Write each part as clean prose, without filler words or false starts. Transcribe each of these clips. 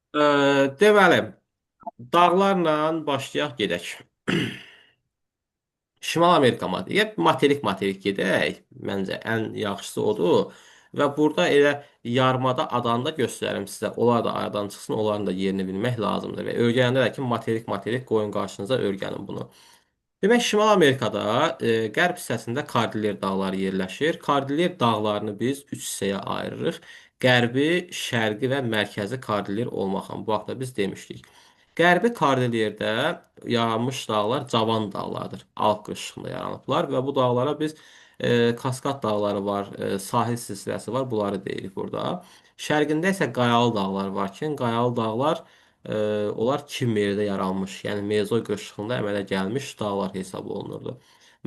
Ə, deməli, dağlarla başlayaq gedək. Şimal Amerika materik, materik gedək. Məncə ən yaxşısı odur. Və burada elə yarımada adanı da göstərim sizə. Onlar da aradan çıxsın, onların da yerini bilmək lazımdır. Və öyrənəndə də ki, materik qoyun qarşınıza öyrənin bunu. Demək, Şimal Amerikada qərb hissəsində Kordilyer dağları yerləşir. Kordilyer dağlarını biz üç hissəyə ayırırıq. Qərbi, şərqi və mərkəzi Kordilyer olmaqla. Bu haqda biz demişdik. Qərbi Kordilyerdə yaranmış dağlar cavan dağlardır. Alp qırışıqlığında yaranıblar və bu dağlara biz Kaskad dağları var, sahil silsiləsi var. Bunları deyirik burada. Şərqində isə Qayalı dağlar var ki, Qayalı dağlar onlar Kimmerdə yaranmış, yəni Mezoy qırışıqlığında əmələ gəlmiş dağlar hesab olunurdu.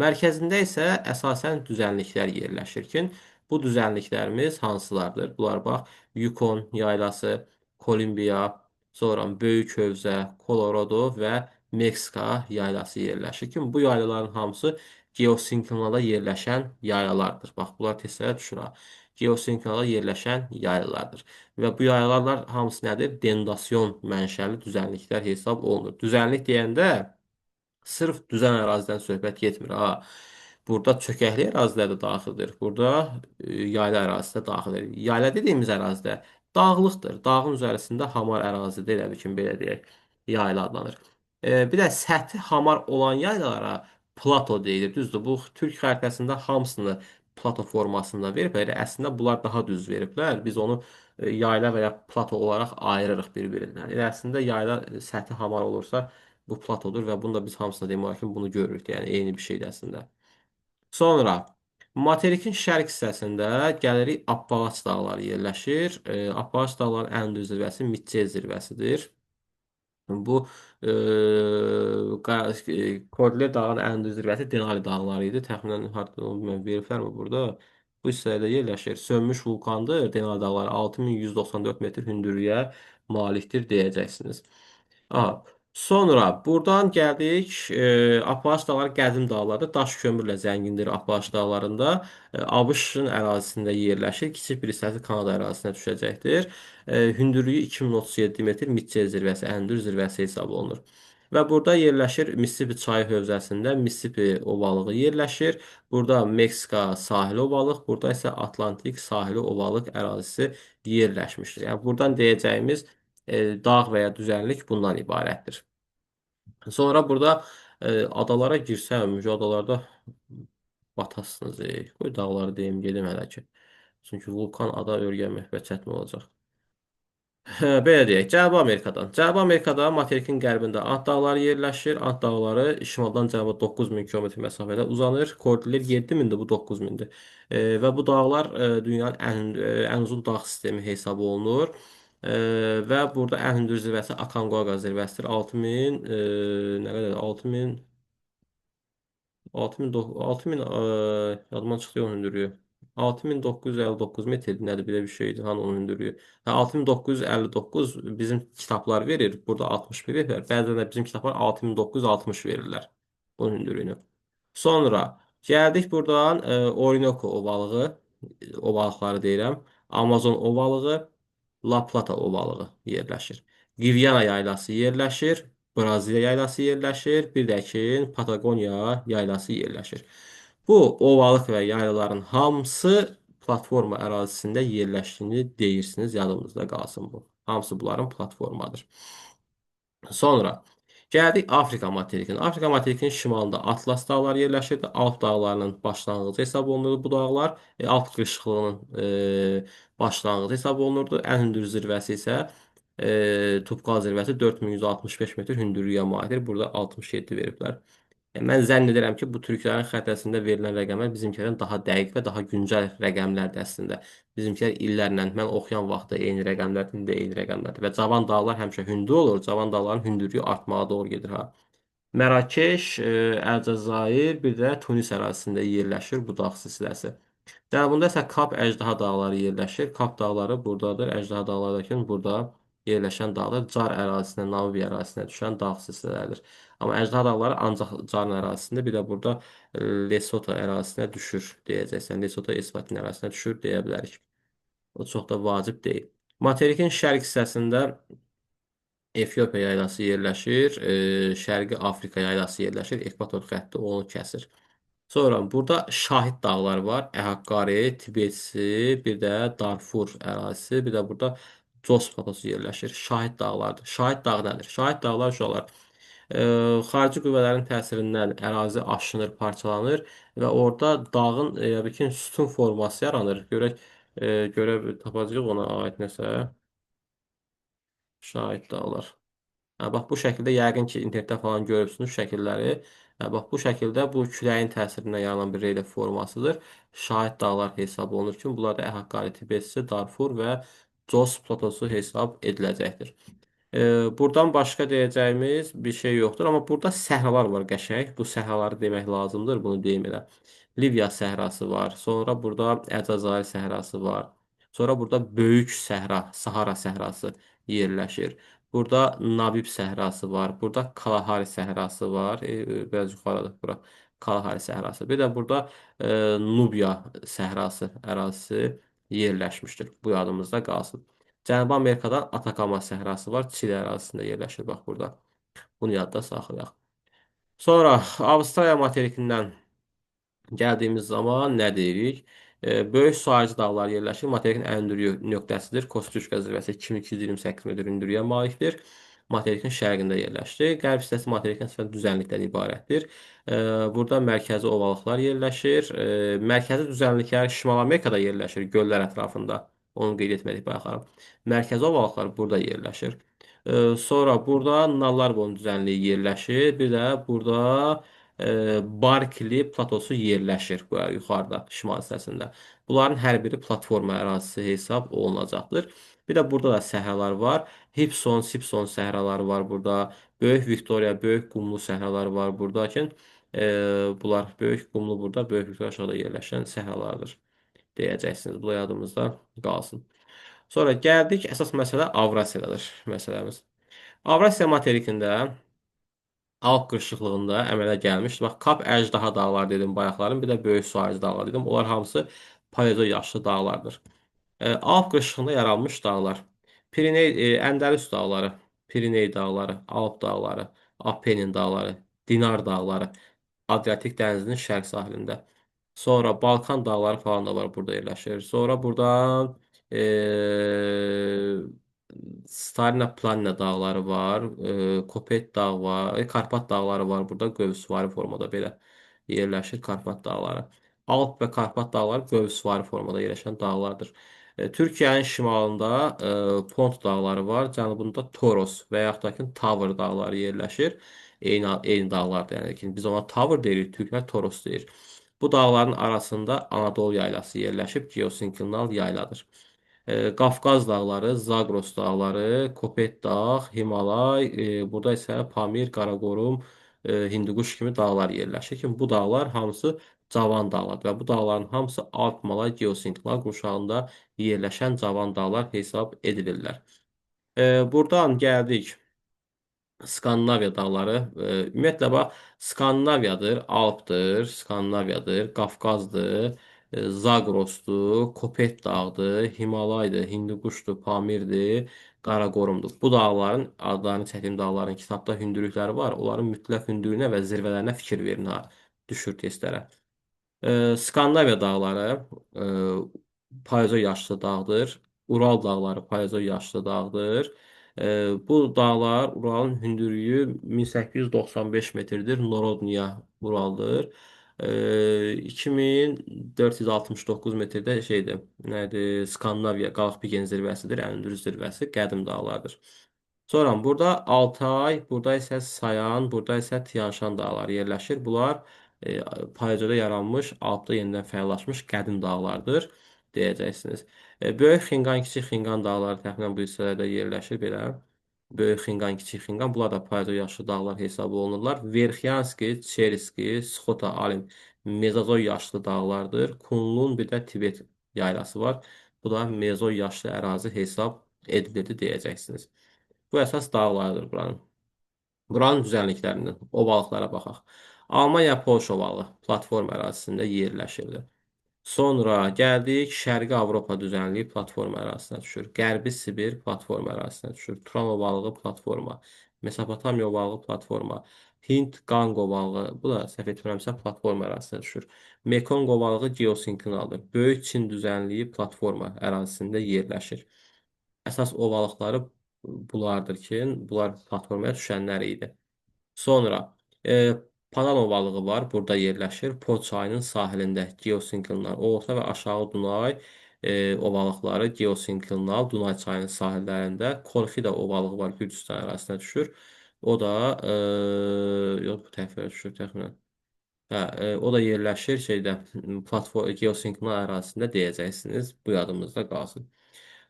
Mərkəzində isə əsasən düzənliklər yerləşir ki, bu düzənliklərimiz hansılardır? Bunlar bax, Yukon yaylası, Kolumbiya, sonra Böyük Hövzə, Kolorado və Meksika yaylası yerləşir ki, bu yaylaların hamısı geosinkronada yerləşən yaylalardır. Bax, bunlar testlərə düşür ha. Geosinkronada yerləşən yaylalardır. Və bu yaylalar hamısı nədir? Dendasyon mənşəli düzənliklər hesab olunur. Düzənlik deyəndə sırf düzən ərazidən söhbət getmir ha. Burada çökəkli ərazilər də daxildir. Burada yayla ərazisi də daxildir. Yayla dediyimiz ərazidə dağlıqdır. Dağın üzərisində hamar ərazidə elə bir kimi belə deyək, yayla adlanır. Bir də səthi hamar olan yaylalara plato deyilir. Düzdür, bu Türk xəritəsində hamısını plato formasında verib. Elə əslində bunlar daha düz veriblər. Biz onu yayla və ya plato olaraq ayırırıq bir-birindən. Elə əslində yayla səthi hamar olursa bu platodur və bunu da biz hamısına demək olar ki, bunu görürük. Yəni eyni bir şeydir əslində. Sonra materikin şərq hissəsində gəlirik Appalaç dağları yerləşir. Appalaç dağların ən hündür zirvəsi Mitchell zirvəsidir. Bu Kordilyer dağının ən hündür zirvəsi Denali dağları idi. Təxminən harda bilmirəm, veriblərmi burada? Bu hissədə yerləşir. Sönmüş vulkandır. Denali dağları 6194 metr hündürlüyə malikdir deyəcəksiniz. Aha. Sonra buradan gəldik. Apalaç dağları qədim dağlardır. Daş kömürlə zəngindir Apalaç dağlarında. ABŞ-ın ərazisində yerləşir. Kiçik bir hissəsi Kanada ərazisinə düşəcəkdir. Hündürlüyü 2037 metr Mitchell zirvəsi, ən hündür zirvəsi hesab olunur. Və burada yerləşir Mississippi çayı hövzəsində Mississippi ovalığı yerləşir. Burada Meksika sahili ovalıq, burada isə Atlantik sahili ovalıq ərazisi yerləşmişdir. Yəni buradan deyəcəyimiz dağ və ya düzənlik bundan ibarətdir. Sonra burada adalara girsəm, bu adalarda batasınız. Qoy dağları deyim, gedim hələ ki. Çünki vulkan ada öyrənmək və çətin olacaq. Hə, belə deyək, Cənubi Amerikadan. Cənubi Amerikada materikin qərbində Ant dağları yerləşir. Ant dağları şimaldan cənuba 9000 kilometr məsafədə uzanır. Kordilyer 7000-dir, bu 9000-dir. Və bu dağlar dünyanın ən uzun dağ sistemi hesab olunur. Və burada ən hündür zirvəsi Aconcagua zirvəsidir. 6000 nə qədər? 6000 yadımdan çıxdı onun hündürlüyü. 6959 metr nədir belə bir şeydir. Hani onun hündürlüyü. Ha, 6959 bizim kitablar verir. Burada 61 verir. Bəzən də bizim kitablar 6960 verirlər. Bunun hündürlüyünü. Sonra gəldik buradan Orinoco ovalığı, ovalıqları deyirəm. Amazon ovalığı, La Plata ovalığı yerləşir. Gviana yaylası yerləşir. Braziliya yaylası yerləşir. Bir də ki, Patagoniya yaylası yerləşir. Bu ovalıq və yaylaların hamısı platforma ərazisində yerləşdiyini deyirsiniz, yadımızda qalsın bu. Hamısı bunların platformadır. Sonra gəldik Afrika materikinə. Afrika materikinin şimalında Atlas dağları yerləşirdi. Alp dağlarının başlanğıcı hesab olunurdu bu dağlar. Alp qırışıqlığının başlanğıcı hesab olunurdu. Ən hündür zirvəsi isə Tupkal zirvəsi 4165 metr hündürlüyə malikdir. Burada 67 veriblər. Mən zənn edirəm ki, bu türklərin xəritəsində verilən rəqəmlər bizimkilərdən daha dəqiq və daha güncəl rəqəmlərdir əslində. Bizimkilər illərlə mən oxuyan vaxtda eyni rəqəmlərdir, indi eyni rəqəmlərdir. Və cavan dağlar həmişə hündür olur. Cavan dağların hündürlüyü artmağa doğru gedir ha. Mərakeş, Əlcəzair, bir də Tunis ərazisində yerləşir bu dağ silsiləsi. Cənubunda isə Kap Əjdaha dağları yerləşir. Kap dağları buradadır. Əjdaha dağlarıdakı burada yerləşən dağlar Car ərazisinə, Namibiya ərazisinə düşən dağ silsilələridir. Amma Əjdaha dağları ancaq Carın ərazisində, bir də burada Lesoto ərazisinə düşür deyəcəksən. Lesoto Eswatini ərazisinə düşür deyə bilərik. O çox da vacib deyil. Materikin şərq hissəsində Efiopiya yaylası yerləşir. Şərqi Afrika yaylası yerləşir. Ekvator xətti onu kəsir. Sonra burada Şahid dağları var. Əhəqqari, Tibetsi, bir də Darfur ərazisi, bir də burada Cos platosu yerləşir. Şahid dağlardır. Şahid dağı nədir? Şahid dağlar uşaqlar xarici qüvvələrin təsirindən ərazi aşınır, parçalanır və orada dağın elə bil ki, sütun forması yaranır. Görə tapacağıq ona aid nəsə. Şahid dağlar. Hə, bax bu şəkildə yəqin ki, internetdə falan görürsünüz şəkilləri. Hə, bax bu şəkildə bu küləyin təsirindən yaranan bir relyef formasıdır. Şahid dağlar hesab olunur ki, bunlar da Əhəqqari, Tibetsi, Darfur və Cos platosu hesab ediləcəkdir. Buradan başqa deyəcəyimiz bir şey yoxdur, amma burada səhralar var qəşəng. Bu səhraları demək lazımdır, bunu deyim elə. Liviya səhrası var, sonra burada Əcəzair səhrası var. Sonra burada Böyük Səhra, Sahara səhrası yerləşir. Burada Nabib səhrası var. Burada Kalahari səhrası var. Biraz yuxarıda bura Kalahari səhrası. Bir də burada Nubiya səhrası ərazisi yerləşmişdir. Bu yadımızda qalsın. Cənubi Amerikada Atakama səhrası var. Çili ərazisində yerləşir bax burada. Bunu yadda saxlayaq. Sonra Avstraliya materikindən gəldiyimiz zaman nə deyirik? Böyük sayıcı dağlar yerləşir. Materikin ən hündür nöqtəsidir. Kosciuszko zirvəsi 2228 metr hündürlüyə malikdir. Materikin şərqində yerləşir. Qərb hissəsi materikin əslində düzənlikdən ibarətdir. Burada mərkəzi ovalıqlar yerləşir. Mərkəzi düzənliklər Şimal Amerikada yerləşir, göllər ətrafında. Onu qeyd etmədik baxarım. Mərkəzi ovalıqlar burada yerləşir. Sonra burada Nallar düzənliyi yerləşir. Bir də burada Barkli platosu yerləşir bu yuxarıda, şimal hissəsində. Bunların hər biri platforma ərazisi hesab olunacaqdır. Bir də burada da səhralar var. Hipson, Sipson səhraları var burada. Böyük Viktoriya, Böyük Qumlu səhraları var burada ki, bunlar Böyük Qumlu burada, Böyük Viktoriya aşağıda yerləşən səhralardır deyəcəksiniz. Bu da yadımızda qalsın. Sonra gəldik, əsas məsələ Avrasiyadadır məsələmiz. Avrasiya materikində Alp qırışıqlığında əmələ gəlmişdi. Bax, Kap Əjdaha dağları dedim bayaqların, bir də Böyük Suarız dağları dedim. Onlar hamısı Paleozoy yaşlı dağlardır. Alp qırışıqlığında yaranmış dağlar. Əndəlüs dağları, Piriney dağları, Alp dağları, Apennin dağları, Dinar dağları, Adriatik dənizinin şərq sahilində. Sonra Balkan dağları falan da var burada yerləşir. Sonra buradan Stalina Planina dağları var. Kopet dağı var. Karpat dağları var burada. Qövsvari formada belə yerləşir Karpat dağları. Alp və Karpat dağları qövsvari formada yerləşən dağlardır. Türkiyənin şimalında Pont dağları var. Cənubunda Toros və yaxud da ki Tavr dağları yerləşir. Eyni dağlardır. Yəni ki, biz ona Tavr deyirik, türklər Toros deyir. Bu dağların arasında Anadolu yaylası yerləşib, geosinklinal yayladır. Qafqaz dağları, Zagros dağları, Kopet dağ, Himalay, burada isə Pamir, Qaraqorum, Hindukuş kimi dağlar yerləşir ki, bu dağlar hamısı cavan dağlardır və bu dağların hamısı Alp-Malay geosinklinal qurşağında yerləşən cavan dağlar hesab edilirlər. Buradan gəldik Skandinaviya dağları. Ümumiyyətlə bax, Skandinaviyadır, Alpdır, Skandinaviyadır, Qafqazdır, Zagrosdur, Kopet dağıdır, Himalaydır, Hindukuşdur, Pamirdir, Qaraqorumdur. Bu dağların adlarını çəkdiyim dağların kitabda hündürlükləri var. Onların mütləq hündürlüyünə və zirvələrinə fikir verin ha. Düşür testlərə. Skandinaviya dağları paleozoy yaşlı dağdır. Ural dağları paleozoy yaşlı dağdır. Bu dağlar Uralın hündürlüyü 1895 metrdir. Norodniya Uraldır. 2469 metrdə şeydir. Nədir? Skandinaviya Qalxpigen zirvəsidir. Ən hündür zirvəsi qədim dağlardır. Sonra burada Altay, burada isə Sayan, burada isə Tianşan dağları yerləşir. Bunlar payızda yaranmış, Alpda yenidən fəallaşmış qədim dağlardır deyəcəksiniz. Böyük Xinqan, Kiçik Xinqan dağları təxminən bu hissələrdə yerləşir belə. Böyük Xinqan, Kiçik Xinqan bunlar da payızda yaşlı dağlar hesabı olunurlar. Verxyanski, Çeriski, Sxota, Alim Mezozoy yaşlı dağlardır. Kunlun bir də Tibet yaylası var. Bu da Mezozoy yaşlı ərazi hesab edilirdi deyəcəksiniz. Bu əsas dağlardır buranın. Buranın düzənliklərindən ovalıqlara baxaq. Almaniya Polşa ovalı platform ərazisində yerləşirdi. Sonra gəldik Şərqi Avropa düzənliyi platforma ərazisinə düşür. Qərbi Sibir platforma ərazisinə düşür. Turan ovalığı platforma, Mesopotamiya ovalığı platforma, Hind Qanq ovalığı, bu da səhv etmirəmsə platforma ərazisinə düşür. Mekong ovalığı geosinkronaldır. Böyük Çin düzənliyi platforma ərazisində yerləşir. Əsas ovalıqları bunlardır ki, bunlar platformaya düşənlər idi. Sonra Panan ovalığı var. Burada yerləşir. Po çayının sahilində geosinklinal orta və aşağı Dunay ovalıqları geosinklinal Dunay çayının sahillərində. Korxida ovalığı var. Gürcüstan ərazisinə düşür. O da yox, bu tərəfə düşür təxminən. Hə, o da yerləşir şeydə platform geosinklinal ərazisində deyəcəksiniz. Bu yadımızda qalsın.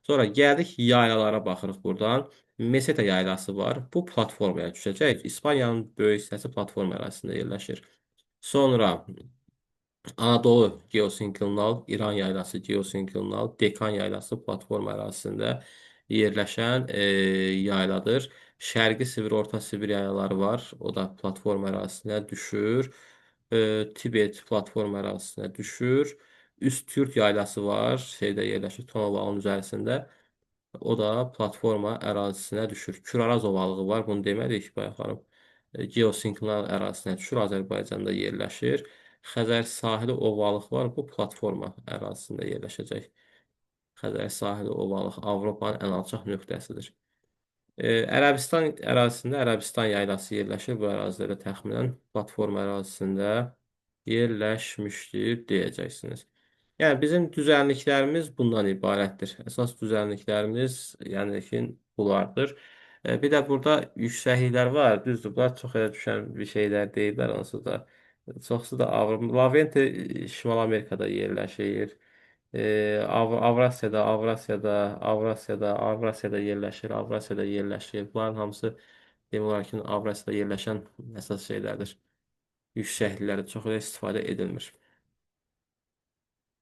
Sonra gəldik yaylalara baxırıq buradan. Meseta yaylası var. Bu platformaya düşəcək. İspaniyanın böyük hissəsi platforma ərazisində yerləşir. Sonra Anadolu geosinklinal, İran yaylası geosinklinal, Dekan yaylası platforma ərazisində yerləşən yayladır. Şərqi Sibir, Orta Sibir yaylaları var. O da platforma ərazisinə düşür. Tibet platforma ərazisinə düşür. Üst Türk yaylası var. Şeydə yerləşir, Tonovalın üzərisində. O da platforma ərazisinə düşür. Küraraz ovalığı var. Bunu demədik bayaq xanım. Geosinklinal ərazisinə düşür. Azərbaycanda yerləşir. Xəzər sahili ovalıq var. Bu platforma ərazisində yerləşəcək. Xəzər sahili ovalıq Avropanın ən alçaq nöqtəsidir. Ərəbistan ərazisində Ərəbistan yaylası yerləşir. Bu ərazidə də təxminən platforma ərazisində yerləşmişdir deyəcəksiniz. Yəni bizim düzənliklərimiz bundan ibarətdir. Əsas düzənliklərimiz yəni ki bunlardır. Bir də burada yüksəkliklər var. Düzdür, bunlar çox elə düşən bir şeylər deyirlər onsuz da. Çoxsu da Avropa. Lavente Şimal Amerikada yerləşir. Avrasiyada yerləşir. Avrasiyada yerləşir. Bunların hamısı demək olar ki, Avrasiyada yerləşən əsas şeylərdir. Yüksəkliklərdə çox elə istifadə edilmir.